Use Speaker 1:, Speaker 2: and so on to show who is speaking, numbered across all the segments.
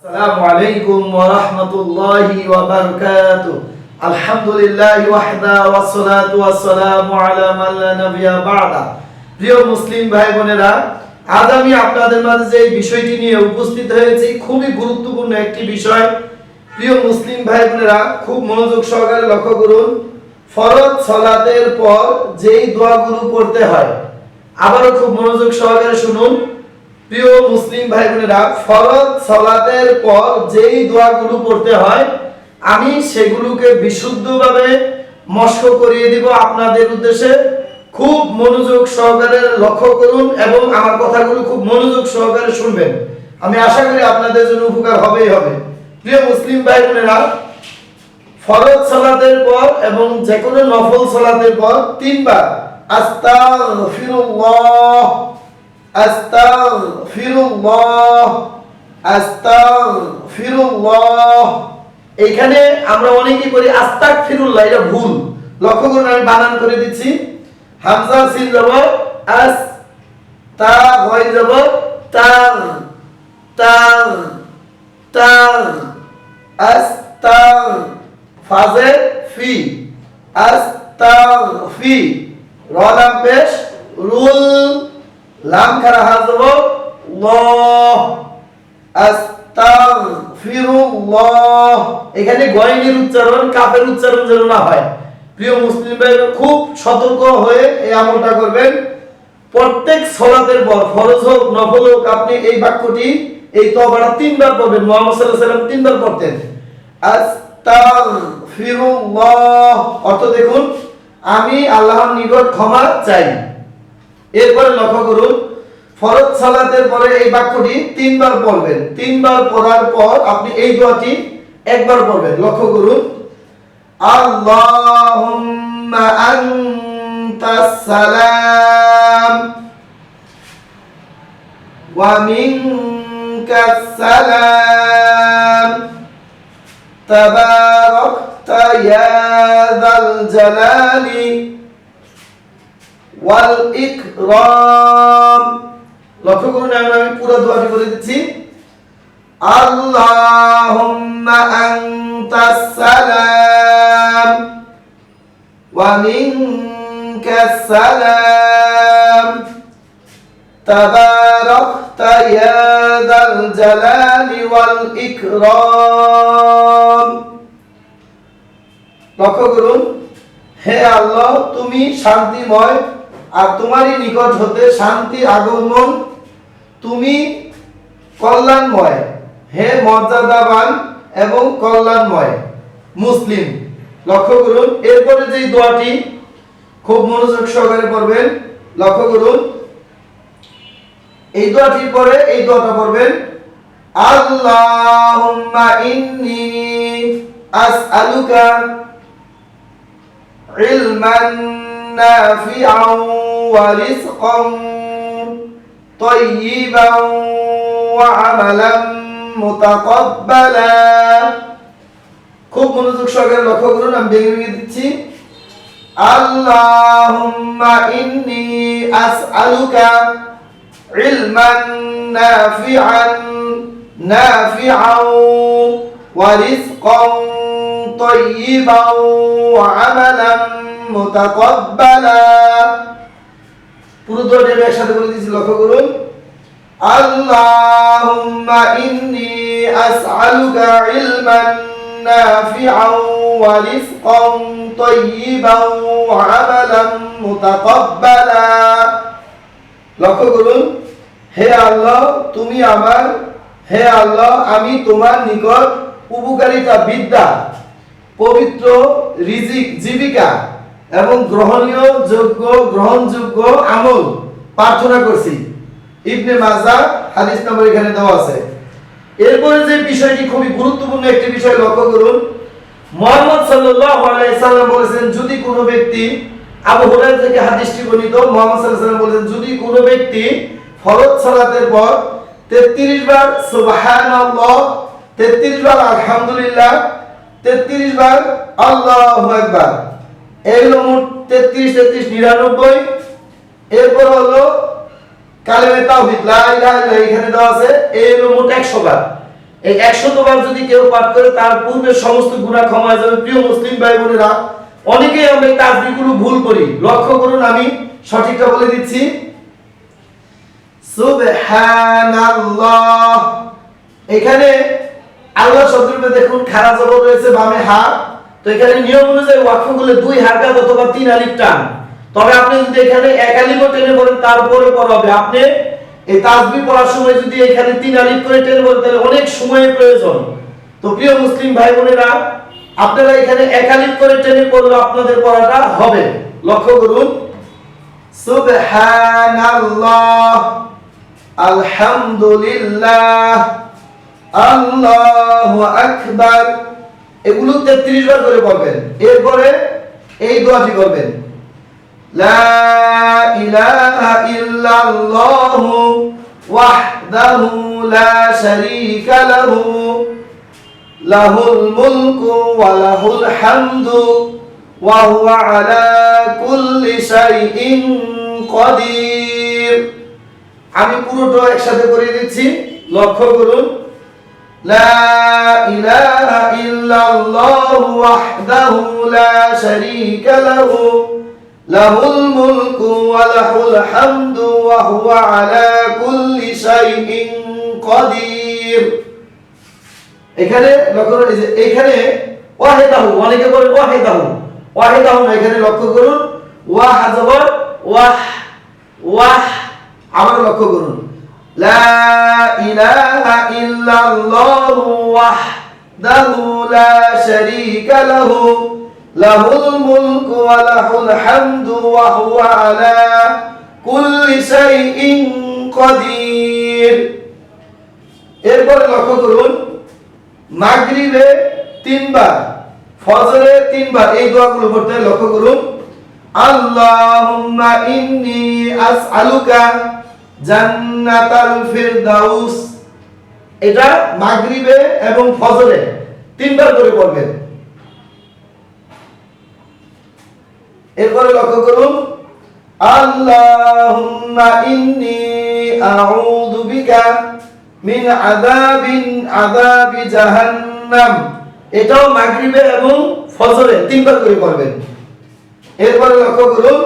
Speaker 1: আসসালামু আলাইকুম ওয়া রাহমাতুল্লাহি ওয়া বারাকাতুহু। আলহামদুলিল্লাহি ওয়াহদা ওয়াসসালাতু ওয়াসসালামু আলা মান লা নাবিয়্যা বা'দা। প্রিয় মুসলিম ভাই বোনেরা, আজ আমি আপনাদের মাঝে যে বিষয়টি নিয়ে উপস্থিত হয়েছি খুবই গুরুত্বপূর্ণ একটি বিষয়। প্রিয় মুসলিম ভাই বোনেরা, খুব মনোযোগ সহকারে লক্ষ্য করুন। ফরজ সালাতের পর যেই দোয়াগুলো পড়তে হয়, আবারও খুব মনোযোগ সহকারে শুনুন। প্রিয় মুসলিম ভাই বোনেরা, ফরজ সালাতের পর যেই দোয়াগুলো পড়তে হয় আমি সেগুলোকে বিশুদ্ধভাবে মশক করিয়ে দিব আপনাদের উদ্দেশ্যে। খুব মনোযোগ সহকারে লক্ষ্য করুন এবং আমার কথাগুলো খুব মনোযোগ সহকারে শুনবেন। আমি আশা করি আপনাদের জন্য উপকার হবেই হবে। প্রিয় মুসলিম ভাই বোনেরা, ফরজ সালাতের পর এবং যে কোনো নফল সালাতের পর তিনবার আস্তাগফিরুল্লাহ আস্তাগফিরুল্লাহ আস্তাগফিরুল্লাহ। এখানে আমরা অনেকেই করি আস্তাগফিরুল্লাহ, এটা ভুল। লক্ষ্য করুন, আমি বানান করে দিচ্ছি। হামজা সিন জবর আস, তা গয় জবর তাগ, তাগ তাগ, আস্তাগ, ফাজে ফি, আস্তাগফি, র লাম পেশ রুল, লাম খারা হাজব আল্লাহ, আস্তাগফিরুল্লাহ। এখানে গয়নের উচ্চারণ কাফের উচ্চারণ যেন না হয়। প্রিয় মুসলিম ভাইরা, খুব সতর্ক হয়ে এই আমলটা করবেন। প্রত্যেক সালাতের পর ফরজ হোক নফল হোক আপনি এই বাক্যটি, এই তওবাটা তিনবার পড়বেন। মুহাম্মদ সাল্লাল্লাহু আলাইহি ওয়াসাল্লাম তিনবার পড়তেন। আস্তাগফিরুল্লাহ অর্থ দেখুন, আমি আল্লাহর নিকট ক্ষমা চাই। এরপরে লক্ষ্য করুন, ফরজ সালাতের পরে এই বাক্যটি তিনবার পড়বেন। তিনবার পড়ার পর আপনি এই দোয়াটি একবার পড়বেন। লক্ষ্য করুন, আল্লাহুম্মা আনতাস সালাম ওয়া মিনকাস সালাম তাবারাকতা ইয়া যাল জালালি ওয়াল ইকরাম। লক্ষ্য করুন, আমি পুরো দোয়াটি বলে দিচ্ছি। আল্লাহুম্মা আনতাস সালাম ওয়া মিনকাস সালাম তাবারাকতা ইয়া যাল জালালি ওয়াল ইকরাম। লক্ষ্য করুন, হে আল্লাহ তুমি শান্তিময় আর তোমারই নিকট হতে শান্তি আগমন, তুমি কল্যাণময়, হে মর্যাদাবান এবং কল্যাণময়। মুসলিম। লক্ষ্য করুন, এরপরে যে দোয়াটি খুব মনোযোগ সহকারে পড়বেন। লক্ষ্য করুন, এই দোয়াটির পরে এই দোয়াটা পড়বেন, আল্লাহুম্মা ইন্নী আসআলুকা ইলমান নাফিআন ওয়া রিজকান তাইয়িবান ওয়া আমালান মুতাকাব্বালা। খুব মনোযোগ সহকারে লক্ষ্য করুন, আমি ভেঙে ভেঙে দিচ্ছি। আল্লাহুম্মা ইন্নী আসআলুকা ইলমান নাফিআন ওয়া রিজকান তাইয়িবান ওয়া আমালান মুতাকাব্বালা। পুরো দোয়াটি আমি একসাথে বলে দিয়েছি। লক্ষ্য করুন, আল্লাহুম্মা ইন্নী আসআলুকা ইলমান নাফিআন ওয়া রিজকান তাইয়িবান ওয়া আমালান মুতাকাব্বালা। লক্ষ্য করুন, হে আল্লাহ তুমি আমার, হে আল্লাহ আমি তোমার নিকট উপকারিতা বিদ্যা, পবিত্র রিজিক জীবিকা এবং গ্রহণযোগ্য আমল প্রার্থনা করছি। ইবনে মাজাহ হাদিস নম্বর এখানে দেওয়া আছে। এরপরে যে বিষয়টি খুবই গুরুত্বপূর্ণ একটি বিষয়, লক্ষ্য করুন, মুহাম্মদ সাল্লাল্লাহু আলাইহি সাল্লাম বলেছেন, যদি কোনো ব্যক্তি, আবু হুরায়রা থেকে হাদিসটি বর্ণিত, মুহাম্মদ সাল্লাল্লাহু আলাইহি সাল্লাম বলেছেন, যদি কোনো ব্যক্তি ফরজ সালাতের পর 33 বার সুবহানাল্লাহ, 33 বার আলহামদুলিল্লাহ, 33 বার আল্লাহু আকবার, এগুলো মোট 33 33 99। এরপর হলো কালেমে তাওহীদ লা ইলাহা ইল্লাল্লাহ এখানে দেওয়া আছে, এই হলো মোট 100 বার। এই 100 বার যদি কেউ পাঠ করে তার পূর্বের সমস্ত গুনাহ ক্ষমা হয়ে যাবে। প্রিয় মুসলিম ভাই বোনেরা, অনেকেই আমরা এই তাসবিহগুলো ভুল করি। লক্ষ্য করুন, আমি সঠিকটা বলে দিচ্ছি। সুবহানাল্লাহ, এখানে আল্লাহ শব্দটা দেখুন খাড়া জবর রয়েছে বামে হা। তো এখানে নিয়ম অনুযায়ী ওয়াকফ করলে 2 হারকাত অথবা 3 আলিফ টান। তবে আপনি যদি এখানে 1 আলিফও টেনে পড়েন তারপরে পড়া হবে। আপনি এই তাসবিহ পড়ার সময় যদি এখানে 3 আলিফ করে টেনে পড়েন তাহলে অনেক সময়ের প্রয়োজন। তো প্রিয় মুসলিম ভাই বোনেরা, আপনারা এখানে 1 আলিফ করে টেনে পড়লে আপনাদের পড়াটা হবে। লক্ষ্য করুন, সুবহানাল্লাহ, আলহামদুলিল্লাহ, আল্লাহু আকবার, এগুলো 33 বার করে পড়বেন। এরপরে এই দোয়াটি করবেন, লা ইলাহা ইল্লাল্লাহু ওয়াহদাহু লা শারীকা লাহু লাহুল মুলকু ওয়া লাহুল হামদু ওয়া হুয়া আলা কুল্লি শাইইন কাদির। আমি পুরোটা একসাথে করে দিচ্ছি, লক্ষ্য করুন, লা ইলাহা ইল্লাল্লাহু ওয়াহদাহু লা শারীকা লাহু লাহুল মুলকু ওয়া লাহুল হামদু ওয়া হুয়া আলা কুল্লি শাইইন কাদির। এখানে লক্ষ্য করুন, এই যে এখানে ওয়াহিদাহু, অনেকে বলেন ওয়াহিদাহু, ওয়াহিদাহু না, এখানে লক্ষ্য করুন, ওয়া হাজবর ওয়াহ ওয়াহ। আবার লক্ষ্য করুন, লা ইলাহা ইল্লাল্লাহু ওয়াহদাহু লা শারীকা লাহু লাহুল মুলকু ওয়া লাহুল হামদু ওয়া হুয়া আলা কুল্লি শাইইন কাদির। এরপরে লক্ষ্য করুন, মাগরিবে 3 বার, ফজরে 3 বার এই দোয়াগুলো পড়তে। লক্ষ্য করুন, আল্লাহুম্মা ইন্নী আসআলুকা জান্নাতাল ফিরদাউস, এটা মাগরিবে এবং ফজরে 3 বার করে পড়বেন। এরপরে লক্ষ্য করুন, আল্লাহুম্মা ইন্নী আউযু বিকা মিন আযাবি জাহান্নাম, এটাও মাগরিবে এবং ফজরে 3 বার করে পড়বেন। এরপরে লক্ষ্য করুন,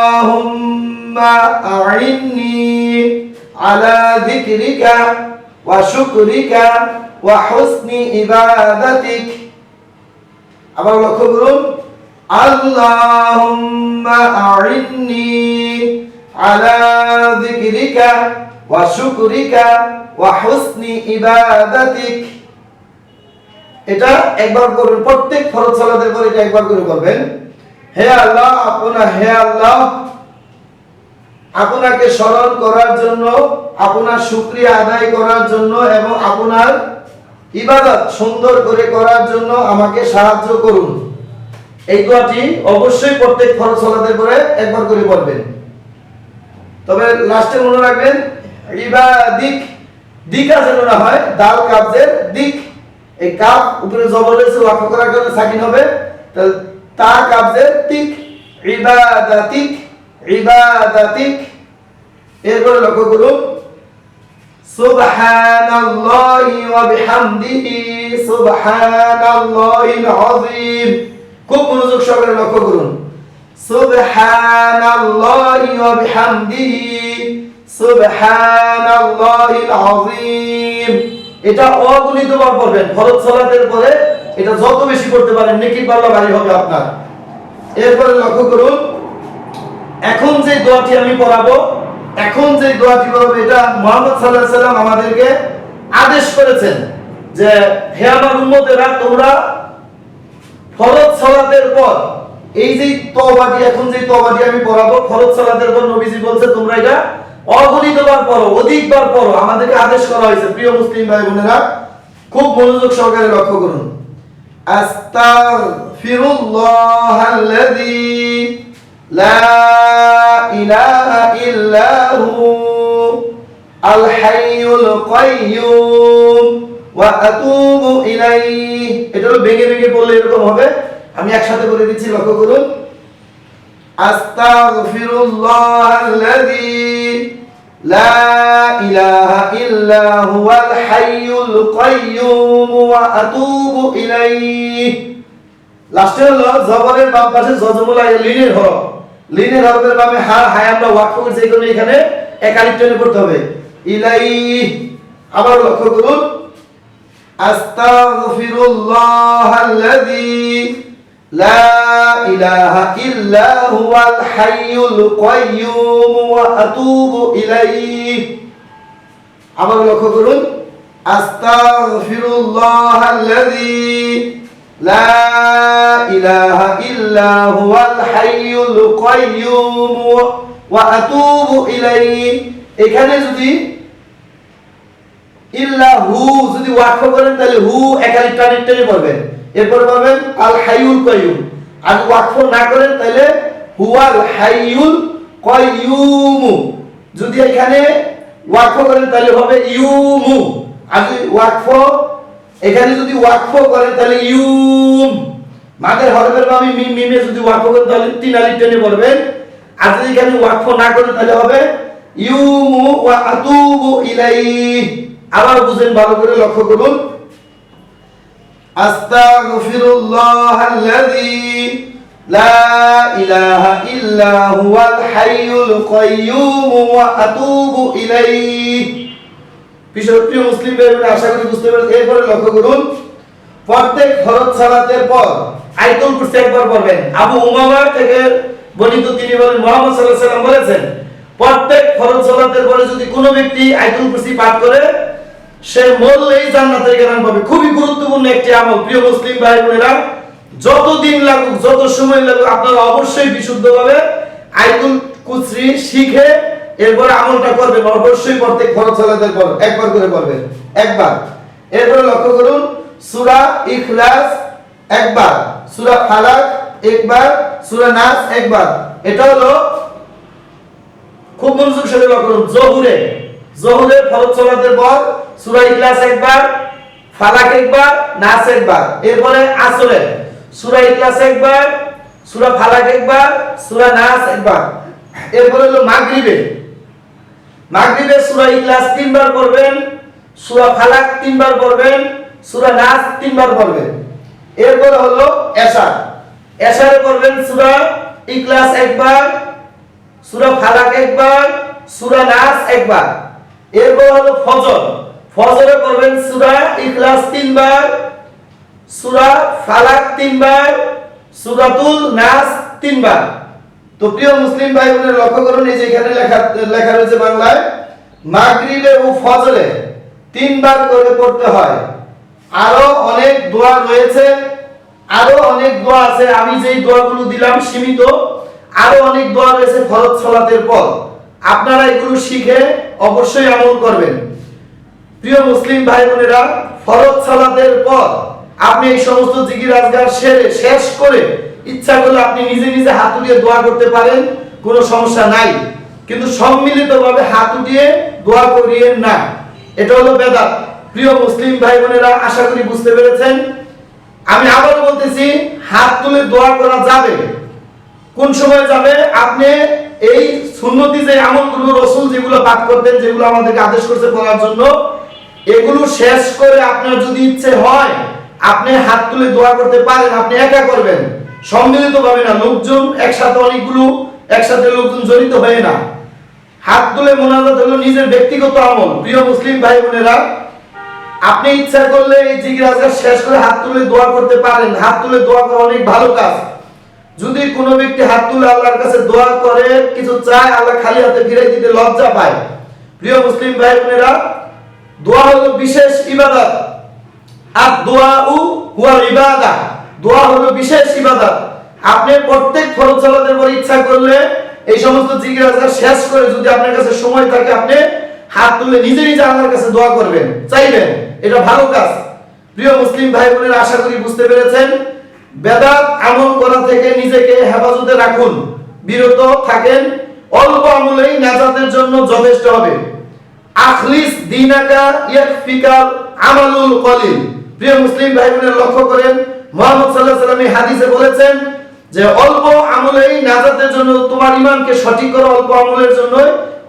Speaker 1: আল্লাহুম্মা আ'ইন্নি আলা যিকরিকা ওয়া শুকরিকা ওয়া হুসনি ইবাদাতিক। আবার লক্ষ্য করুন, আল্লাহুম্মা আ'ইন্নি আলা যিকরিকা ওয়া শুকরিকা ওয়া হুসনি ইবাদাতিক। এটা একবার করবেন, প্রত্যেক ফরজ সালাতের পরে এটা একবার করে করবেন। হে আল্লাহ, আপনাকে স্মরণ করার জন্য, আপনার শুকরিয়া আদায় করার জন্য এবং আপনার ইবাদত সুন্দর করে করার জন্য আমাকে সাহায্য করুন। এই দোয়াটি অবশ্যই প্রত্যেক ফরজ সালাতের পরে একবার করে পড়বেন। তবে লাস্টে মনে রাখবেন, ইবাদিক, দিকা যেন না হয়, দাল কাবজের দিক। এই কাব উপরে জবর রয়েছে, ওয়াকফ করার কারণে সাকিন হবে, তাহলে তা কাবজের তিক, ইবাদাতিক, ইবাদাতিক। এরপরে লক্ষ্য করুন, সুবহানাল্লাহি ওয়া বিহামদিহি সুবহানাল্লাহিল আযীম। খুব মনোযোগ সহকারে লক্ষ্য করুন, সুবহানাল্লাহি ওয়া বিহামদিহি সুবহানাল্লাহিল আযীম। এটা অগণিতবার পড়বেন ফরজ সালাতের পরে, এটা যত বেশি করতে পারেন নেকি পাল্লা ভারী হবে আপনার। এরপরে লক্ষ্য করুন, এখন যে দোয়াটি আমি পড়াবো, এটা মুহাম্মদ সাল্লাল্লাহু আলাইহি সাল্লাম আমাদেরকে আদেশ করেছেন যে হে আমার উম্মতেরা, তোমরা ফরজ সালাতের পর এই যে তওবাটি, এখন যে তওবাটি আমি পড়াবো ফরজ সালাতের পর নবীজি বলছে তোমরা এটা অগণিতবার পড়ো, অধিকবার পড়ো, আমাদেরকে আদেশ করা হয়েছে। প্রিয় মুসলিম ভাই বোনেরা, খুব মনোযোগ সহকারে লক্ষ্য করুন, আস্তাগফিরুল্লাহাল্লাযী লা ইলাহা ইল্লা হু আল হাইয়ুল কাইয়্যুম ওয়া আতুবু ইলাইহি। এটা ভেঙে ভেঙে বললে এরকম হবে, আমি একসাথে বলে দিচ্ছি, লক্ষ্য করুন, আস্তাগফিরুল্লাহাল্লাযী লা ইলাহা ইল্লা হুয়াল হাইয়ুল কাইয়্যুম ওয়া আতুবু ইলাইহি। লাস্টে হলো জবরের বাম পাশে জজমুল আই লিনের হরফ, লিনের হরফের বামে হা হায় আমরা ওয়াকফ করেছি, এই কারণে এখানে একালিফ টেনে পড়তে হবে ইলাইহি। আবার লক্ষ্য করুন, আস্তাগফিরুল্লাহাল্লাযী লা ইলাহা ইল্লা হুয়াল হাইয়ুল কাইয়্যুম ওয়া আতুবু ইলাইহি। আবার লক্ষ্য করুন, আস্তাগফিরুল্লাহাল্লাযী লা ইলাহা ইল্লা হুয়াল হাইয়ুল কাইয়্যুম ওয়া আতুবু ইলাইহি। এখানে যদি ইল্লা হু যদি ওয়াকফ করেন তাহলে হু একালিফ টেনে পড়বেন, এরপর পাবেন আল হাইয়ুল কাইয়্যুম। আর ওয়াকফ না করেন তাহলে হুয়াল হাইয়ুল কাইয়্যুম। যদি এখানে ওয়াকফ করেন তাহলে হবে ইউমু। আর যদি ওয়াকফ এখানে যদি ওয়াকফ করেন তাহলে ইউম। মাদের হরফের বামে মিম, মিমে যদি ওয়াকফ করেন তাহলে তিন আলিফ টেনে পড়বেন। আর যদি এখানে ওয়াকফ না করেন তাহলে হবে ইউমু ওয়া আতুবু ইলাইহি। আবার বুঝেন, ভালো করে লক্ষ্য করুন, আস্তাগফিরুল্লাহাল্লাযী লা ইলাহা ইল্লা হুয়াল হাইয়ুল কাইয়্যুম ওয়া আতুবু ইলাইহি। প্রিয় মুসলিম ভাইরা, আশা করি বুঝতে পেরেছেন। এরপরে লক্ষ্য করুন, প্রত্যেক ফরজ সালাতের পর আয়াতুল কুরসি একবার পড়বেন। আবু উমামা থেকে বর্ণিত, তিনি বলেন মুহাম্মদ সাল্লাল্লাহু আলাইহি ওয়াসাল্লাম বলেছেন, প্রত্যেক ফরজ সালাতের পরে যদি কোনো ব্যক্তি আয়াতুল কুরসি পাঠ করে সে মরলেই জান্নাতের গ্যারান্টি পাবে। খুবই গুরুত্বপূর্ণ একটি আমল। প্রিয় মুসলিম ভাই বোনেরা, যত দিন লাগুক, যত সময় লাগুক, আপনারা অবশ্যই বিশুদ্ধভাবে আয়াতুল কুরসি শিখে এরপর আমলটা করবেন। অবশ্যই প্রত্যেক ফরজ সালাতের পর একবার করে পড়বেন, একবার। এরপর লক্ষ্য করুন, সূরা ইখলাস একবার, সূরা ফালাক একবার, সূরা নাস একবার। এটা হলো খুব মনোযোগ সাথে লক্ষ্য করুন, জোহরের ফরজ সালাতের পর সূরা ইখলাস একবার, ফালাক একবার, নাস একবার। এরপরে আসরে সূরা ইখলাস একবার, সূরা ফালাক একবার, সূরা নাস একবার। এরপরে হলো মাগরিবে সূরা ইখলাস তিনবার পড়বেন, সূরা ফালাক তিনবার পড়বেন, সূরা নাস তিনবার পড়বেন। এরপরে হলো এশারে পড়বেন সূরা ইখলাস একবার, সূরা ফালাক একবার, সূরা নাস একবার। এরপর হলো ফজরে পড়বেন সূরা ইখলাস তিনবার, সূরা ফালাক তিনবার, সূরাতুল নাস তিনবার। তো প্রিয় মুসলিম ভাই বোনেরা, লক্ষ্য করুন, এই যে এখানে লেখা রয়েছে বাংলায়, মাগরিবে ও ফজরে তিনবার করে পড়তে হয়। আরো অনেক দোয়া রয়েছে, আরো অনেক দোয়া আছে, আমি যেই দোয়াগুলো দিলাম সীমিত। আরো অনেক দোয়া রয়েছে ফরজ সালাতের পর, আপনারা এগুলো শিখে অবশ্যই আমল করবেন। প্রিয় মুসলিম ভাই বোনেরা, ফরজ সালাতের পর আপনি এই সমস্ত জিকির আজকার শেষ করে ইচ্ছা করলে আপনি নিজে নিজে হাত উঠিয়ে দোয়া করতে পারেন, কোনো সমস্যা নাই। কিন্তু সম্মিলিতভাবে হাত উঠিয়ে দোয়া করিয়েন না, এটা হলো বেদাত। প্রিয় মুসলিম ভাই বোনেরা, আশা করি বুঝতে পেরেছেন। আমি আবার বলতেছি, হাত তুলে দোয়া করা যাবে। কোন সময় যাবে? আপনি এই সুন্নতি যে আমলগুলো রাসূল যেগুলো পাঠ করতেন, যেগুলো আমাদেরকে আদেশ করছে পড়ার জন্য, এগুলো শেষ করে আপনার যদি ইচ্ছে হয় আপনি হাত তুলে দোয়া করতে পারেন। আপনি একা করবেন, সম্মিলিতভাবে না, লোকজন একসাথে লোকজন জড়িত হয়ে না। হাত তুলে মোনাজাত হলো নিজের ব্যক্তিগত আমল। প্রিয় মুসলিম ভাই বোনেরা, আপনি ইচ্ছা করলে এই জিকির আজকার শেষ করে হাত তুলে দোয়া করতে পারেন। হাত তুলে দোয়া করা অনেক ভালো কাজ। যদি কোনো ব্যক্তি হাত তুলে আল্লাহর কাছে দোয়া করে, কিছু চায়, আল্লাহ খালি হাতে ফিরাই দিতে লজ্জা পায়। প্রিয় মুসলিম ভাই বোনেরা, দোয়া হলো বিশেষ ইবাদত। আর দোয়াউ হুয়াল ইবাদা, দোয়া হলো বিশেষ ইবাদত। আপনি প্রত্যেক ফরজ সালাতের পর ইচ্ছা করলে এই সমস্ত জিকির আজকার শেষ করে যদি আপনার কাছে সময় থাকে, আপনি হাত তুলে নিজে নিজে আল্লাহর কাছে দোয়া করবেন, চাইবেন, এটা ভালো কাজ। প্রিয় মুসলিম ভাই বোনেরা, আশা করি বুঝতে পেরেছেন। বেদাত আমল করা থেকে নিজেকে হেফাজতে রাখুন, বিরত থাকেন। অল্প আমলেই নাজাতের জন্য যথেষ্ট হবে। আখলিস দীনাকা ইয়াকফিকাল আমালুল কলিল। প্রিয় মুসলিম ভাই বোনেরা, লক্ষ্য করেন, মুহাম্মদ সাল্লাল্লাহু আলাইহি ওয়াসাল্লাম এই হাদিসে বলেছেন যে অল্প আমলেই নাজাতের জন্য, তোমার ঈমানকে সঠিক করো অল্প আমলের জন্য,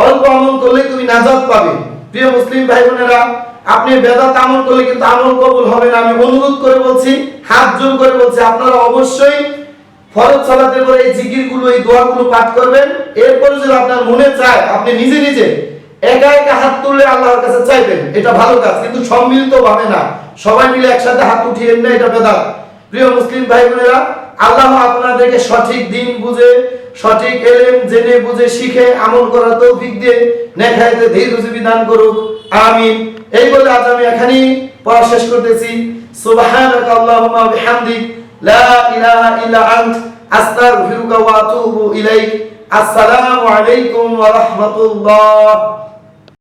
Speaker 1: অল্প আমল করলেই তুমি নাজাত পাবে। প্রিয় মুসলিম ভাই বোনেরা, আপনি বেদাত আমল করলে কিন্তু আমল কবুল হবে না। আমি অনুরোধ করে বলছি, হাত জোর করে বলছি, আপনারা অবশ্যই ফরজ সালাতের পরে এই জিকিরগুলো, এই দোয়াগুলো পাঠ করবেন। এরপরে যদি আপনার মনে চায় আপনি নিজে নিজে একা একা হাত তুলে আল্লাহর কাছে চাইবেন, এটা ভালো কাজ, কিন্তু সম্মিলিত ভাবে না, সবাই মিলে একসাথে হাত উঠিয়েন না, এটা বেদাত। প্রিয় মুসলিম ভাই বোনেরা, আল্লাহ আপনাদেরকে সঠিক দিন বুঝে, সঠিক ইলম জেনে বুঝে শিখে আমল করার তৌফিক দিয়ে নেক হায়াতে দীর্ঘজীবী দান করুক, আমিন। এই বলে আজ আমি এখানেই পড়া শেষ করতেছি। সুবহানাকা আল্লাহুম্মা ওয়া বিহামদিক, লা ইলাহা ইল্লা আনত, আস্তাগফিরুকা ওয়া আতুবু ইলাইক। আসসালামু আলাইকুম ওয়া রাহমাতুল্লাহ।